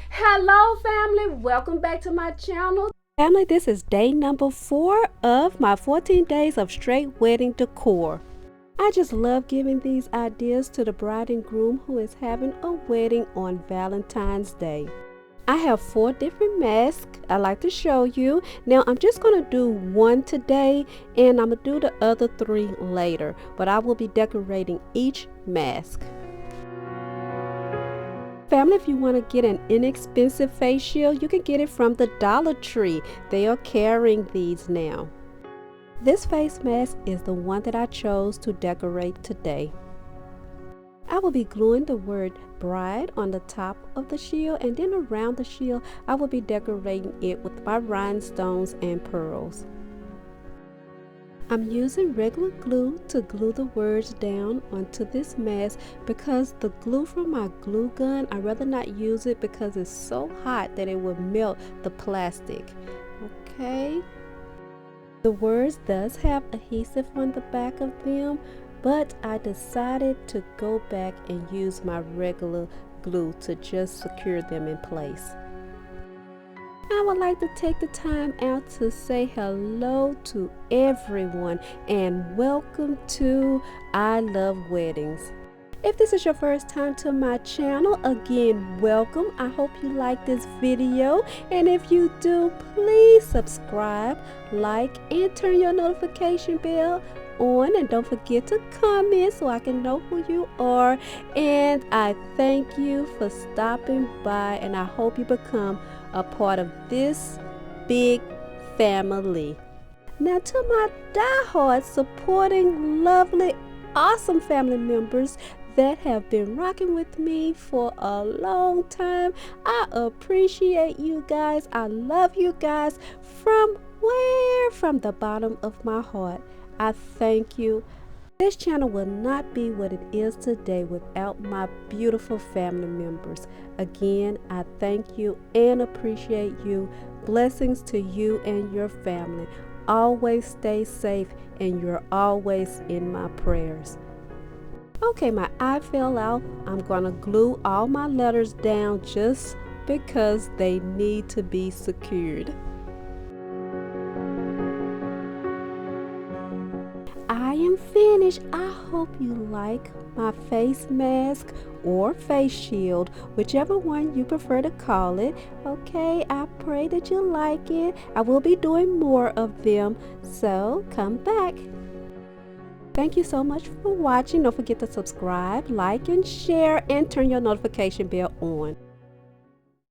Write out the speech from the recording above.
Hello family, welcome back to my channel. Family, this is day number 4 of my 14 days of straight wedding decor. I just love giving these ideas to the bride and groom who is having a wedding on Valentine's Day. I have 4 different masks I like to show you. Now I'm just going to do one today and I'm going to do the other 3 later, but I will be decorating each mask. Family, if you want to get an inexpensive face shield, you can get it from the Dollar Tree. They are carrying these now. This face mask is the one that I chose to decorate today. I will be gluing the word bride on the top of the shield, and then around the shield I will be decorating it with my rhinestones and pearls. I'm using regular glue to glue the words down onto this mask because the glue from my glue gun, I'd rather not use it because it's so hot that it will melt the plastic. Okay. The words does have adhesive on the back of them, but I decided to go back and use my regular glue to just secure them in place. I would like to take the time out to say hello to everyone and welcome to I Love Weddings. If this is your first time to my channel, again, welcome. I hope you like this video, and if you do, please subscribe, like, and turn your notification bell on, and don't forget to comment so I can know who you are. And I thank you for stopping by, and I hope you become a part of this big family. Now, to my diehard supporting lovely awesome family members that have been rocking with me for a long time, I appreciate you guys. I love you guys from the bottom of my heart. I thank you. This channel will not be what it is today without my beautiful family members. Again, I thank you and appreciate you. Blessings to you and your family. Always stay safe, and you're always in my prayers. Okay, my eye fell out. I'm gonna glue all my letters down just because they need to be secured. I am finished. I hope you like my face mask or face shield, whichever one you prefer to call it. Okay, I pray that you like it. I will be doing more of them, so come back. Thank you so much for watching. Don't forget to subscribe, like, and share, and turn your notification bell on.